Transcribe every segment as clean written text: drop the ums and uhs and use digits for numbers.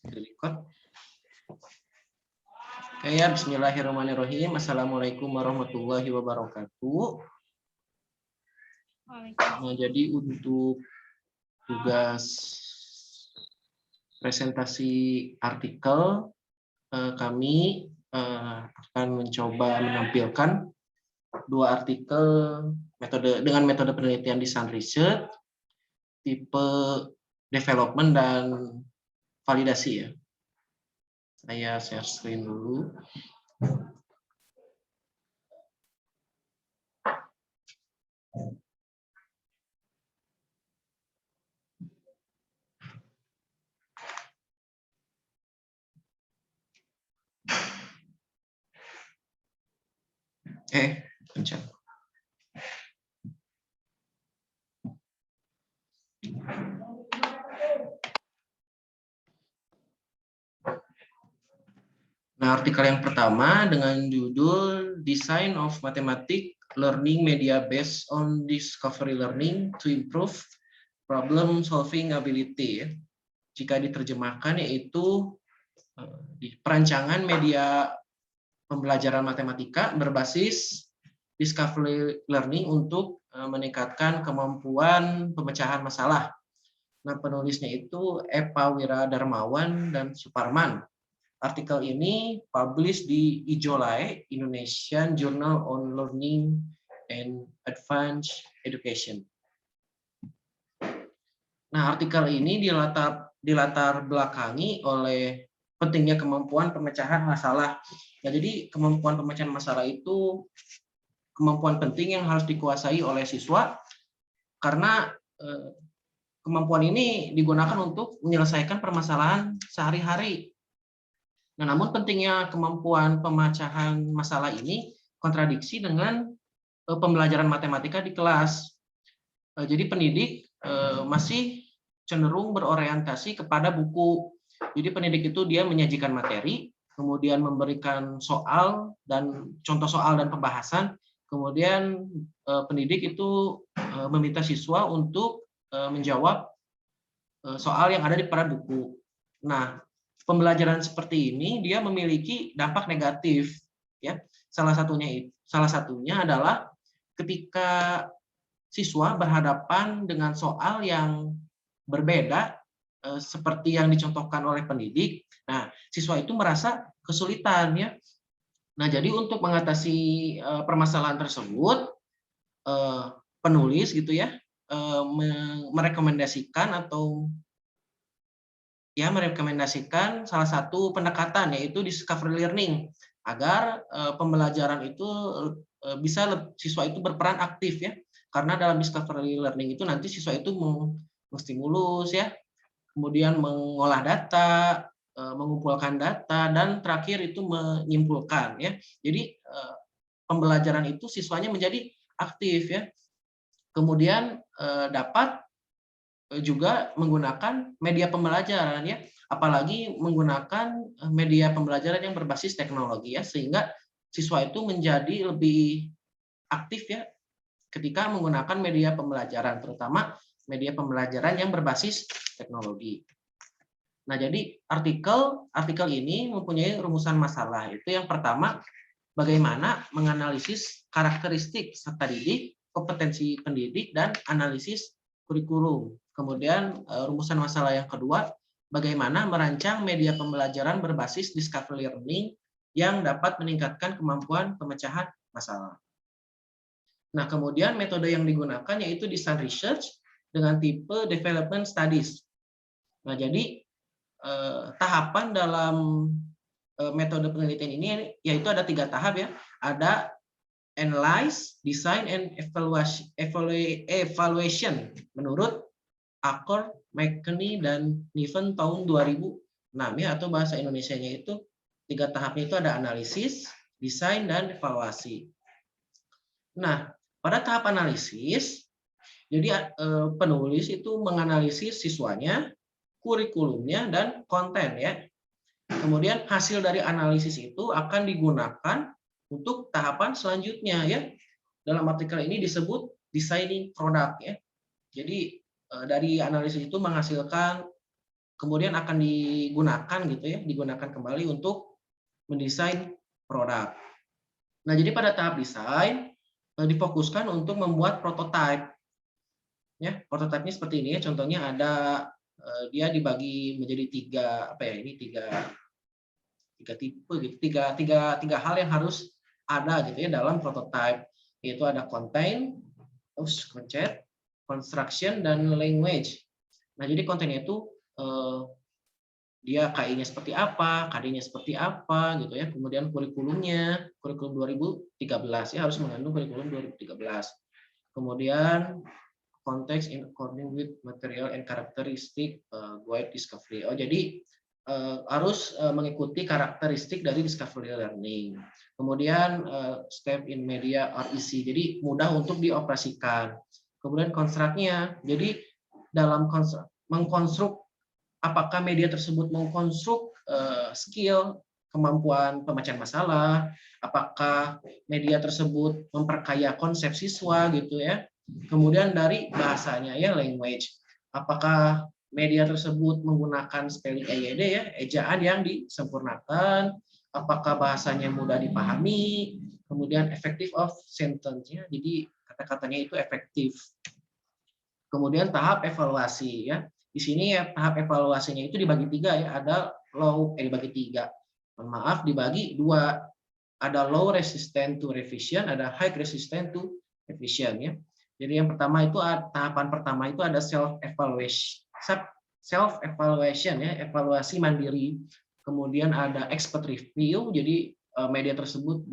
Record. Oke ya, bismillahirrahmanirrahim. Assalamualaikum warahmatullahi wabarakatuh. Nah, jadi untuk tugas presentasi artikel, kami akan mencoba menampilkan dua artikel dengan metode penelitian design research, tipe development dan validasi ya. Saya share screen dulu. Pencet. Nah, artikel yang pertama dengan judul Design of Mathematic Learning Media Based on Discovery Learning to Improve Problem Solving Ability. Jika diterjemahkan yaitu di perancangan media pembelajaran matematika berbasis discovery learning untuk meningkatkan kemampuan pemecahan masalah. Nah, penulisnya itu Eva Wiradarmawan dan Suparman. Artikel ini publish di IJOLAE, Indonesian Journal on Learning and Advanced Education. Nah, artikel ini dilatar belakangi oleh pentingnya kemampuan pemecahan masalah. Nah, jadi kemampuan pemecahan masalah itu kemampuan penting yang harus dikuasai oleh siswa karena kemampuan ini digunakan untuk menyelesaikan permasalahan sehari-hari. Nah, namun pentingnya kemampuan pemecahan masalah ini kontradiksi dengan pembelajaran matematika di kelas. Jadi pendidik masih cenderung berorientasi kepada buku. Jadi pendidik itu dia menyajikan materi, kemudian memberikan soal dan contoh soal dan pembahasan, kemudian pendidik itu meminta siswa untuk menjawab soal yang ada di pada buku. Nah, pembelajaran seperti ini dia memiliki dampak negatif ya. Salah satunya adalah ketika siswa berhadapan dengan soal yang berbeda seperti yang dicontohkan oleh pendidik. Nah, siswa itu merasa kesulitan ya. Nah, jadi untuk mengatasi permasalahan tersebut penulis gitu ya merekomendasikan salah satu pendekatan yaitu discovery learning agar pembelajaran itu siswa itu berperan aktif ya, karena dalam discovery learning itu nanti siswa itu menstimulus ya, kemudian mengolah data, mengumpulkan data, dan terakhir itu menyimpulkan ya. Jadi pembelajaran itu siswanya menjadi aktif ya, kemudian dapat juga menggunakan media pembelajaran ya, apalagi menggunakan media pembelajaran yang berbasis teknologi ya, sehingga siswa itu menjadi lebih aktif ya ketika menggunakan media pembelajaran, terutama media pembelajaran yang berbasis teknologi. Nah, jadi artikel ini mempunyai rumusan masalah. Itu yang pertama, bagaimana menganalisis karakteristik serta didik, kompetensi pendidik, dan analisis kurikulum. Kemudian rumusan masalah yang kedua, bagaimana merancang media pembelajaran berbasis discovery learning yang dapat meningkatkan kemampuan pemecahan masalah. Nah, kemudian metode yang digunakan yaitu design research dengan tipe development studies. Nah, jadi tahapan dalam metode penelitian ini yaitu ada 3 tahap ya. Ada analyze, design, and evaluation menurut Accord, McKinney, dan Niven tahun 2006 ya, atau bahasa Indonesianya itu 3 tahapnya itu ada analisis, desain, dan evaluasi. Nah, pada tahap analisis, jadi penulis itu menganalisis siswanya, kurikulumnya, dan konten ya. Kemudian hasil dari analisis itu akan digunakan untuk tahapan selanjutnya ya. Dalam artikel ini disebut designing product ya. Jadi dari analisis itu menghasilkan kemudian akan digunakan gitu ya, digunakan kembali untuk mendesain produk. Nah, jadi pada tahap desain difokuskan untuk membuat prototipe. Ya, prototipenya seperti ini ya. Contohnya ada dia dibagi menjadi tiga tipe gitu, tiga hal yang harus ada gitu ya dalam prototipe, yaitu ada concept, construction, dan language. Nah, jadi kontennya itu dia KI-nya seperti apa, KD-nya seperti apa gitu ya. Kemudian kurikulumnya, kurikulum 2013 ya, harus mengandung kurikulum 2013. Kemudian konteks in according with material and characteristic guide discovery. Oh, jadi harus mengikuti karakteristik dari discovery learning. Kemudian step in media are easy, jadi mudah untuk dioperasikan. Kemudian konstruknya, jadi dalam mengkonstruk apakah media tersebut mengkonstruk skill, kemampuan pemecahan masalah, apakah media tersebut memperkaya konsep siswa gitu ya. Kemudian dari bahasanya ya, language, apakah media tersebut menggunakan spelling EYD ya, ejaan yang disempurnakan, apakah bahasanya mudah dipahami, kemudian effective of sentence-nya, jadi kata-katanya itu efektif. Kemudian tahap evaluasi ya. Di sini ya tahap evaluasinya itu dibagi tiga ya, ada dibagi tiga. Maaf, dibagi dua. Ada low resistant to revision, ada high resistant to revision ya. Jadi yang pertama itu tahapan pertama itu ada self evaluation ya, evaluasi mandiri. Kemudian ada expert review, jadi media tersebut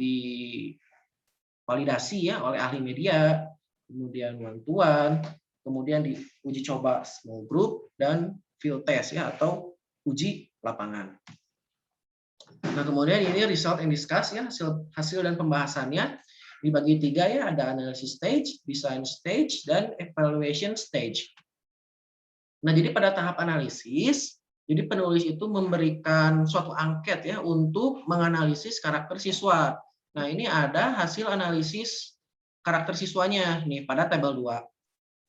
divalidasi ya oleh ahli media, kemudian one-to-one, kemudian diuji coba small group, dan field test ya atau uji lapangan. Nah, kemudian ini result and discuss ya, hasil dan pembahasannya dibagi tiga ya, ada analysis stage, design stage, dan evaluation stage. Nah, jadi pada tahap analisis, jadi penulis itu memberikan suatu angket ya untuk menganalisis karakter siswa. Nah, ini ada hasil analisis karakter siswanya nih pada tabel 2.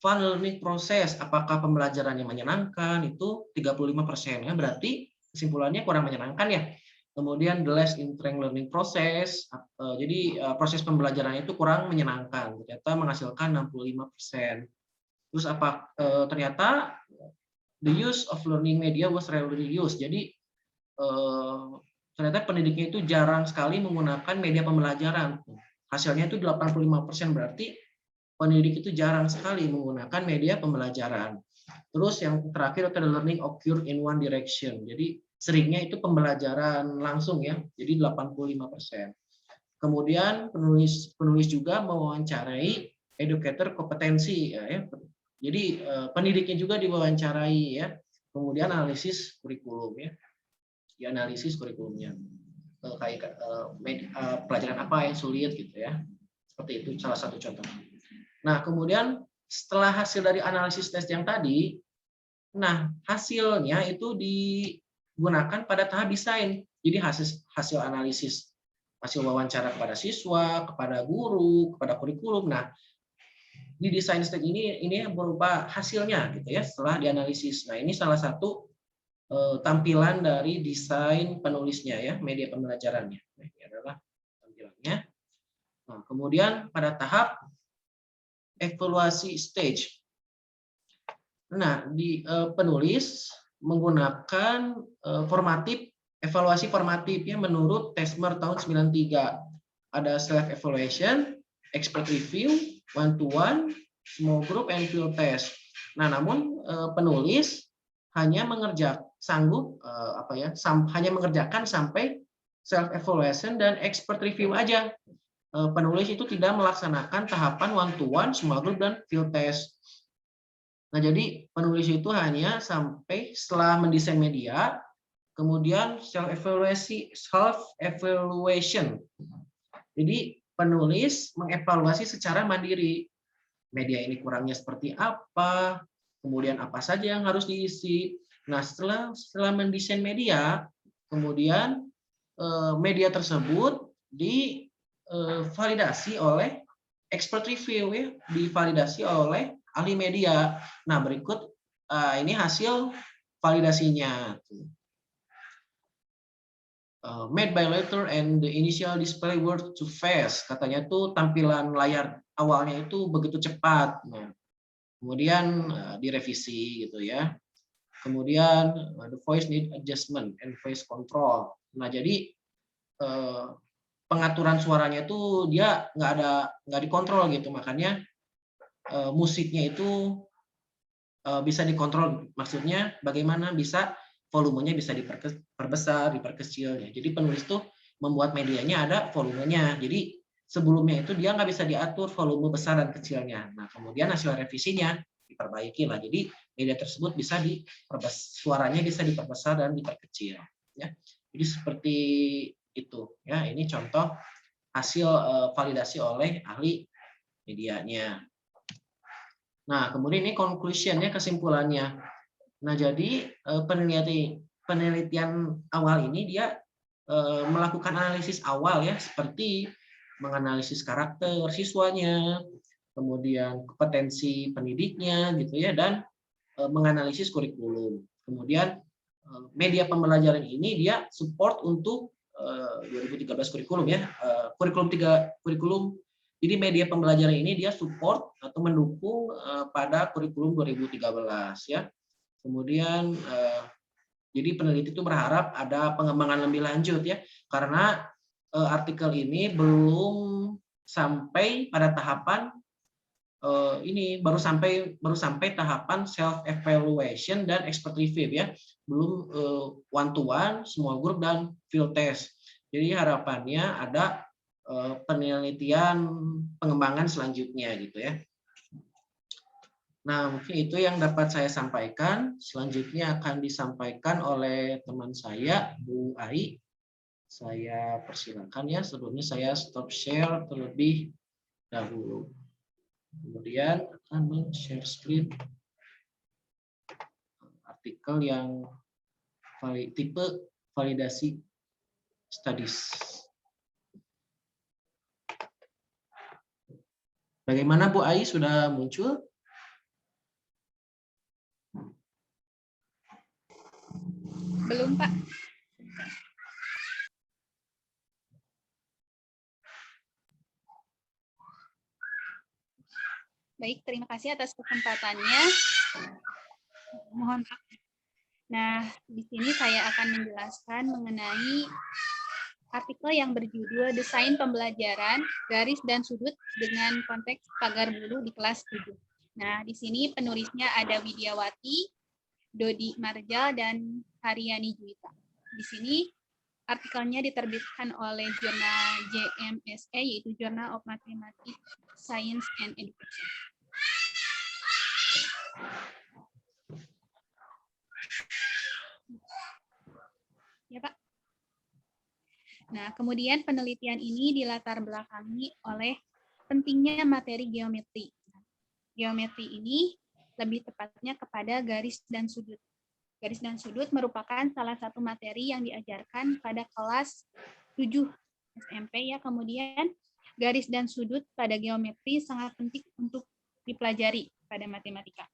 Fun learning process, apakah pembelajarannya menyenangkan, itu 35% ya, berarti kesimpulannya kurang menyenangkan ya. Kemudian the less interesting learning process, jadi proses pembelajarannya itu kurang menyenangkan, ternyata menghasilkan 65%. Terus ternyata the use of learning media was rarely used, jadi ternyata pendidiknya itu jarang sekali menggunakan media pembelajaran. Hasilnya itu 85%, berarti pendidik itu jarang sekali menggunakan media pembelajaran. Terus yang terakhir itu learning occur in one direction. Jadi seringnya itu pembelajaran langsung ya. Jadi 85%. Kemudian penulis juga mewawancarai educator kompetensi ya. Jadi pendidiknya juga diwawancarai ya. Kemudian analisis kurikulum ya. Dianalisis kurikulumnya. Kayak pelajaran apa yang sulit gitu ya. Seperti itu salah satu contoh. Nah, kemudian setelah hasil dari analisis tes yang tadi, nah hasilnya itu digunakan pada tahap desain. Jadi hasil analisis, hasil wawancara kepada siswa, kepada guru, kepada kurikulum. Nah, di desain stage ini berupa hasilnya gitu ya setelah dianalisis. Nah, ini salah satu tampilan dari desain penulisnya ya, media pembelajarannya. Nah, ini adalah tampilannya. Nah, kemudian pada tahap evaluasi stage. Nah, di penulis menggunakan evaluasi formatif ya menurut Tesmer tahun 93. Ada self evaluation, expert review, one to one, small group, and field test. Nah, namun penulis hanya hanya mengerjakan sampai self evaluation dan expert review aja. Penulis itu tidak melaksanakan tahapan one to one, small group, dan field test. Nah, jadi penulis itu hanya sampai setelah mendesain media, kemudian self evaluation. Jadi penulis mengevaluasi secara mandiri. Media ini kurangnya seperti apa, kemudian apa saja yang harus diisi. Nah, setelah mendesain media, kemudian media tersebut divalidasi oleh expert review ya, divalidasi oleh ahli media. Nah, berikut ini hasil validasinya. Made by letter and the initial display were too fast. Katanya tuh tampilan layar awalnya itu begitu cepat. Nah, kemudian direvisi gitu ya. Kemudian the voice need adjustment and voice control. Nah, jadi pengaturan suaranya itu dia nggak dikontrol gitu, makanya musiknya itu bisa dikontrol. Maksudnya bagaimana bisa volumenya bisa diperbesar, diperkecil. Ya. Jadi penulis tuh membuat medianya ada volumenya. Jadi sebelumnya itu dia nggak bisa diatur volume besar dan kecilnya. Nah, kemudian hasil revisinya diperbaiki lah. Jadi media tersebut bisa suaranya bisa diperbesar dan diperkecil. Ya. Jadi seperti itu. Ya, ini contoh hasil validasi oleh ahli medianya. Nah, kemudian ini conclusion-nya, kesimpulannya. Nah, jadi penelitian awal ini dia melakukan analisis awal ya, seperti menganalisis karakter siswanya, kemudian kompetensi pendidiknya gitu ya, dan menganalisis kurikulum. Kemudian media pembelajaran ini dia support untuk 2013 kurikulum ya, kurikulum. Jadi media pembelajaran ini dia support atau mendukung pada kurikulum 2013 ya. Kemudian jadi peneliti itu berharap ada pengembangan lebih lanjut ya, karena artikel ini belum sampai pada tahapan ini baru sampai tahapan self evaluation dan expert review ya, belum one to one, small group dan field test. Jadi harapannya ada penelitian pengembangan selanjutnya gitu ya. Nah, mungkin itu yang dapat saya sampaikan. Selanjutnya akan disampaikan oleh teman saya, Bu Ai. Saya persilakan ya. Sebelumnya saya stop share terlebih dahulu. Kemudian akan men-share screen artikel yang tipe validasi studies. Bagaimana Bu Ai, sudah muncul? Belum, Pak. Baik, terima kasih atas kesempatannya. Mohon maaf. Nah, di sini saya akan menjelaskan mengenai artikel yang berjudul Desain Pembelajaran, Garis dan Sudut dengan Konteks Pagar Bulu di Kelas 7. Nah, di sini penulisnya ada Widiawati, Dodi Marjal, dan Haryani Juwita. Di sini artikelnya diterbitkan oleh jurnal JMSE, yaitu Journal of Mathematics, Science, and Education. Ya, Pak. Nah, kemudian penelitian ini dilatar belakangi oleh pentingnya materi geometri. Geometri ini lebih tepatnya kepada garis dan sudut. Garis dan sudut merupakan salah satu materi yang diajarkan pada kelas 7 SMP ya. Kemudian garis dan sudut pada geometri sangat penting untuk dipelajari pada matematika.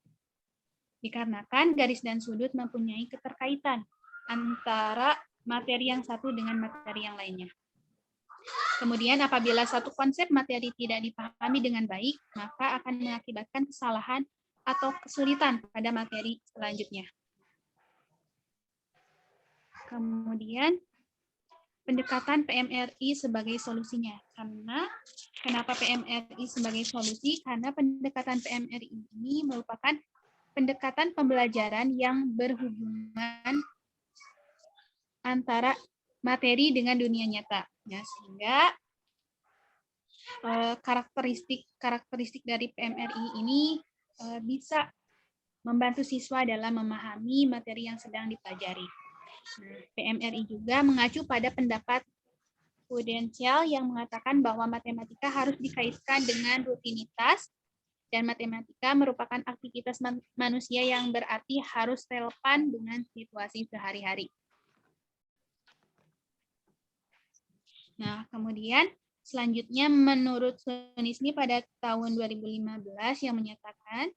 Dikarenakan garis dan sudut mempunyai keterkaitan antara materi yang satu dengan materi yang lainnya. Kemudian apabila satu konsep materi tidak dipahami dengan baik, maka akan mengakibatkan kesalahan atau kesulitan pada materi selanjutnya. Kemudian pendekatan PMRI sebagai solusinya. Kenapa PMRI sebagai solusi? Karena pendekatan PMRI ini merupakan pendekatan pembelajaran yang berhubungan antara materi dengan dunia nyata. Ya, sehingga karakteristik dari PMRI ini bisa membantu siswa dalam memahami materi yang sedang dipelajari. PMRI juga mengacu pada pendapat prudensial yang mengatakan bahwa matematika harus dikaitkan dengan rutinitas dan matematika merupakan aktivitas manusia yang berarti harus relevan dengan situasi sehari-hari. Nah, kemudian selanjutnya menurut Sunisni pada tahun 2015 yang menyatakan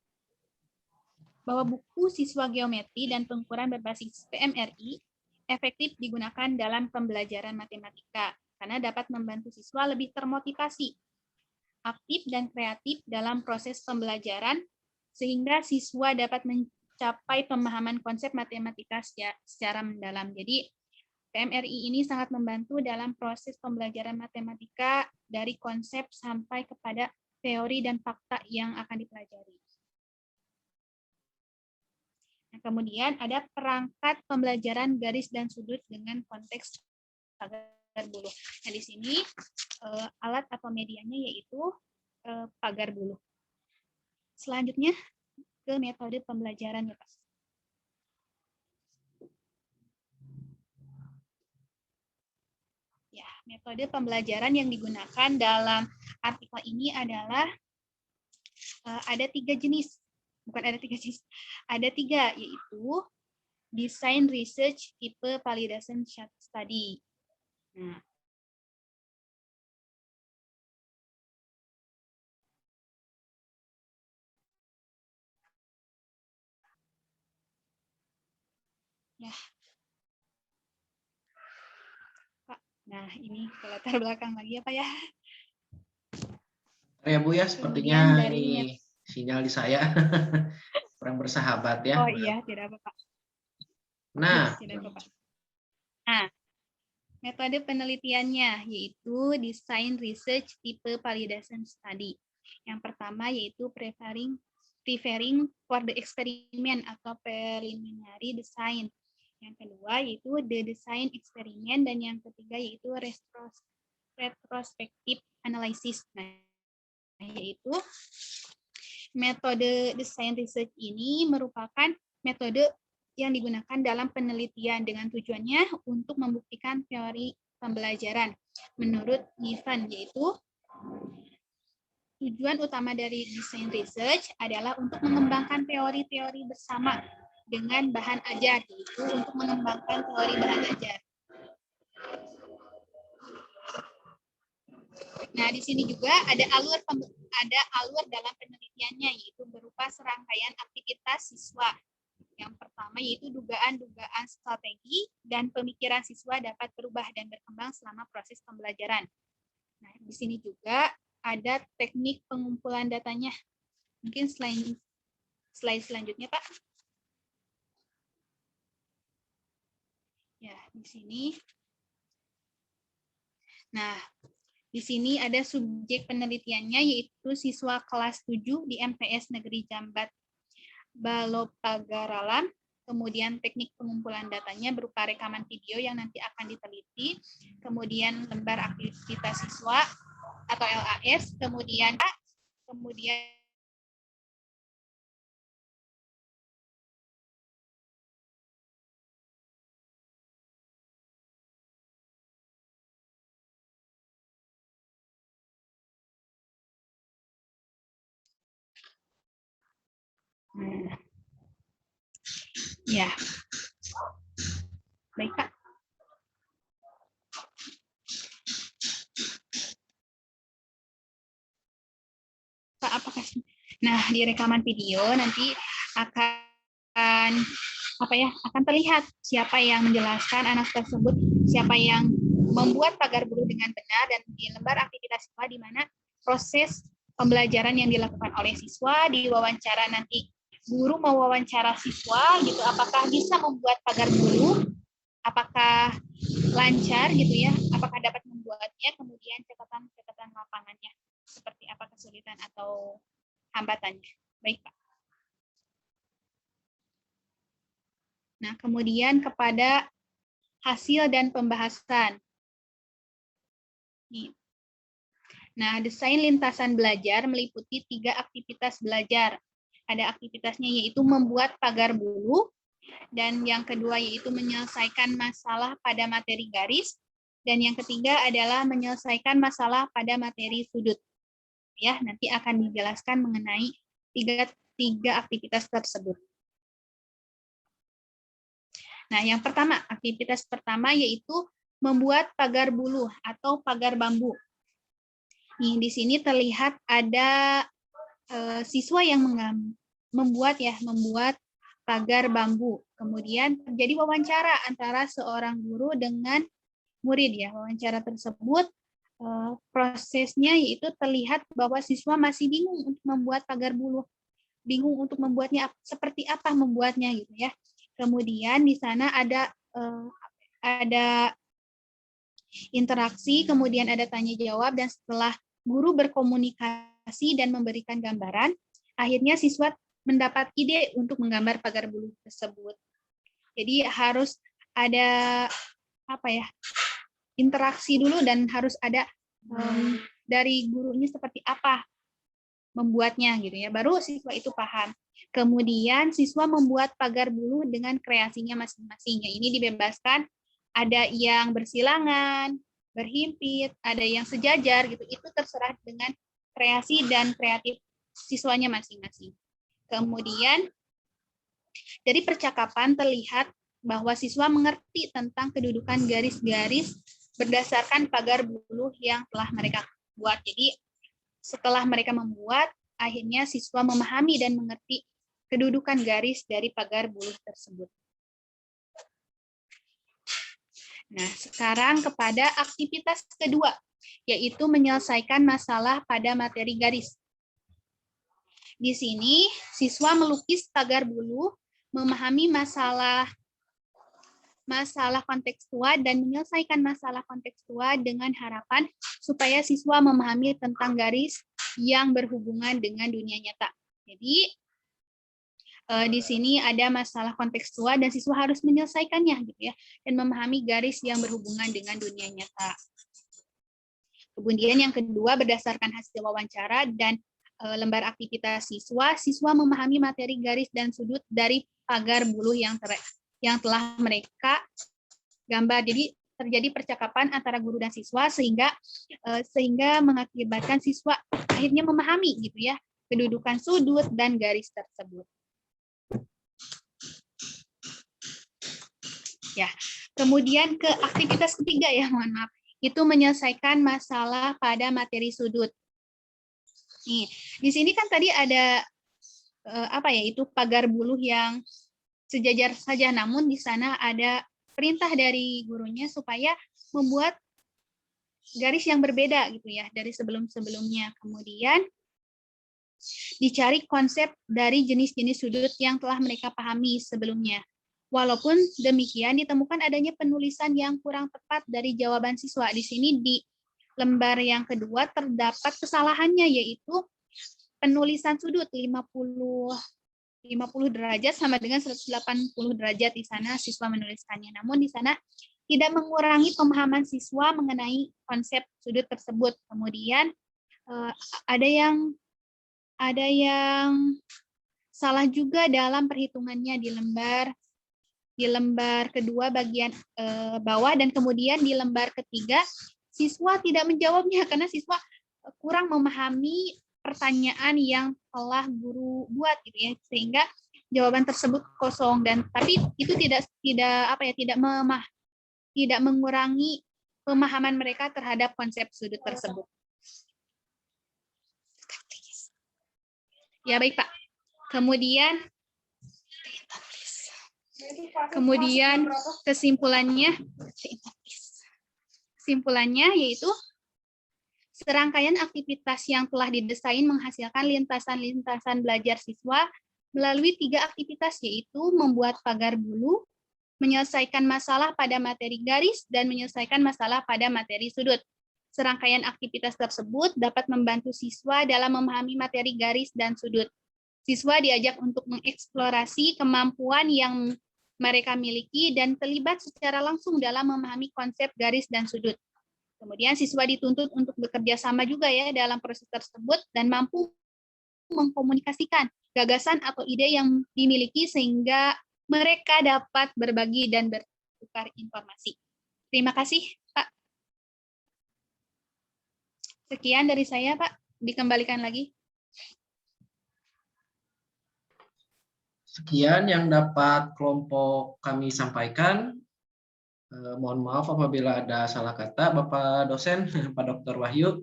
bahwa buku siswa geometri dan pengukuran berbasis PMRI efektif digunakan dalam pembelajaran matematika karena dapat membantu siswa lebih termotivasi, aktif dan kreatif dalam proses pembelajaran sehingga siswa dapat mencapai pemahaman konsep matematika secara mendalam. Jadi PMRI ini sangat membantu dalam proses pembelajaran matematika dari konsep sampai kepada teori dan fakta yang akan dipelajari. Nah, kemudian ada perangkat pembelajaran garis dan sudut dengan konteks pagar buluh. Nah, di sini alat atau medianya yaitu pagar buluh. Selanjutnya ke metode pembelajaran ya Pak. Ya, metode pembelajaran yang digunakan dalam artikel ini adalah ada 3 jenis. Bukan ada 3 jenis, ada 3, yaitu design research tipe validation study. Nah, ya, Pak. Nah, ini ke latar belakang lagi ya Pak ya. Ya Bu ya, sepertinya dari ini sinyal di saya kurang bersahabat ya. Oh iya, tidak apa-apa. Nah, tidak apa-apa. Nah, metode penelitiannya yaitu design research tipe validation study. Yang pertama yaitu preparing for the experiment atau preliminary design. Yang kedua yaitu the design experiment dan yang ketiga yaitu retrospective analysis. Nah, yaitu metode design research ini merupakan metode yang digunakan dalam penelitian dengan tujuannya untuk membuktikan teori pembelajaran. Menurut Given, yaitu tujuan utama dari design research adalah untuk mengembangkan teori-teori bersama dengan bahan ajar, yaitu untuk mengembangkan teori bahan ajar. Nah, di sini juga ada alur dalam penelitiannya, yaitu berupa serangkaian aktivitas siswa. Yang pertama yaitu dugaan-dugaan strategi dan pemikiran siswa dapat berubah dan berkembang selama proses pembelajaran. Nah, di sini juga ada teknik pengumpulan datanya. Mungkin slide selanjutnya, Pak. Ya, di sini. Nah, di sini ada subjek penelitiannya yaitu siswa kelas 7 di MTS Negeri Jambat Balopagaralam. Kemudian teknik pengumpulan datanya berupa rekaman video yang nanti akan diteliti, kemudian lembar aktivitas siswa atau LAS, kemudian ya. Baik, Pak. Pak, apakah di rekaman video nanti akan terlihat siapa yang menjelaskan anak tersebut, siapa yang membuat pagar buluh dengan benar, dan di lembar aktivitas siswa di mana proses pembelajaran yang dilakukan oleh siswa, di wawancara nanti guru mewawancara siswa gitu, apakah bisa membuat pagar buluh, apakah lancar gitu ya, apakah dapat membuatnya, kemudian catatan lapangannya seperti apa kesulitan atau hambatannya. Baik, Pak. Nah, kemudian kepada hasil dan pembahasan. Nih. Nah, desain lintasan belajar meliputi 3 aktivitas belajar. Ada aktivitasnya yaitu membuat pagar buluh, dan yang kedua yaitu menyelesaikan masalah pada materi garis, dan yang ketiga adalah menyelesaikan masalah pada materi sudut. Ya, nanti akan dijelaskan mengenai tiga aktivitas tersebut. Nah, yang pertama, aktivitas pertama yaitu membuat pagar buluh atau pagar bambu. Nih, di sini terlihat ada siswa yang membuat pagar bambu. Kemudian terjadi wawancara antara seorang guru dengan murid ya. Wawancara tersebut prosesnya yaitu terlihat bahwa siswa masih bingung untuk membuat pagar bulu, bingung untuk membuatnya seperti apa membuatnya gitu ya. Kemudian di sana ada interaksi, kemudian ada tanya jawab, dan setelah guru berkomunikasi dan memberikan gambaran, akhirnya siswa mendapat ide untuk menggambar pagar bulu tersebut. Jadi harus ada interaksi dulu dan harus ada dari gurunya seperti apa membuatnya gitu ya, baru siswa itu paham. Kemudian siswa membuat pagar bulu dengan kreasinya masing-masing. Ini dibebaskan, ada yang bersilangan, berhimpit, ada yang sejajar gitu. Itu terserah dengan kreasi dan kreatif siswanya masing-masing. Kemudian dari percakapan terlihat bahwa siswa mengerti tentang kedudukan garis-garis berdasarkan pagar bulu yang telah mereka buat. Jadi setelah mereka membuat, akhirnya siswa memahami dan mengerti kedudukan garis dari pagar bulu tersebut. Nah, sekarang kepada aktivitas kedua, yaitu menyelesaikan masalah pada materi garis. Di sini, siswa melukis pagar bulu, memahami masalah kontekstual dan menyelesaikan masalah kontekstual dengan harapan supaya siswa memahami tentang garis yang berhubungan dengan dunia nyata. Jadi di sini ada masalah kontekstual dan siswa harus menyelesaikannya gitu ya, dan memahami garis yang berhubungan dengan dunia nyata. Kemudian yang kedua, berdasarkan hasil wawancara dan lembar aktivitas siswa memahami materi garis dan sudut dari pagar bulu yang telah mereka gambar. Jadi terjadi percakapan antara guru dan siswa sehingga mengakibatkan siswa akhirnya memahami gitu ya kedudukan sudut dan garis tersebut. Ya, kemudian ke aktivitas ketiga ya, mohon maaf, itu menyelesaikan masalah pada materi sudut. Nih, di sini kan tadi ada itu pagar buluh yang sejajar saja, namun di sana ada perintah dari gurunya supaya membuat garis yang berbeda gitu ya dari sebelum-sebelumnya. Kemudian dicari konsep dari jenis-jenis sudut yang telah mereka pahami sebelumnya. Walaupun demikian ditemukan adanya penulisan yang kurang tepat dari jawaban siswa. Di sini di lembar yang kedua terdapat kesalahannya, yaitu penulisan sudut 50 derajat sama dengan 180 derajat di sana siswa menuliskannya. Namun di sana tidak mengurangi pemahaman siswa mengenai konsep sudut tersebut. Kemudian ada yang salah juga dalam perhitungannya di lembar kedua bagian bawah, dan kemudian di lembar ketiga siswa tidak menjawabnya karena siswa kurang memahami pertanyaan yang telah guru buat gitu ya, sehingga jawaban tersebut kosong. Dan tapi itu tidak mengurangi pemahaman mereka terhadap konsep sudut tersebut. Ya baik Pak. Kemudian kesimpulannya yaitu serangkaian aktivitas yang telah didesain menghasilkan lintasan-lintasan belajar siswa melalui 3 aktivitas, yaitu membuat pagar bulu, menyelesaikan masalah pada materi garis, dan menyelesaikan masalah pada materi sudut. Serangkaian aktivitas tersebut dapat membantu siswa dalam memahami materi garis dan sudut. Siswa diajak untuk mengeksplorasi kemampuan yang mereka miliki dan terlibat secara langsung dalam memahami konsep garis dan sudut. Kemudian siswa dituntut untuk bekerja sama juga ya dalam proses tersebut dan mampu mengkomunikasikan gagasan atau ide yang dimiliki sehingga mereka dapat berbagi dan bertukar informasi. Terima kasih, Pak. Sekian dari saya, Pak. Dikembalikan lagi. Sekian yang dapat kelompok kami sampaikan. Mohon maaf apabila ada salah kata, Bapak dosen, Pak Dr. Wahyu.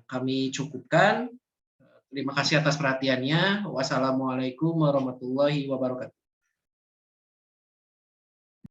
Kami cukupkan. Terima kasih atas perhatiannya. Wassalamualaikum warahmatullahi wabarakatuh.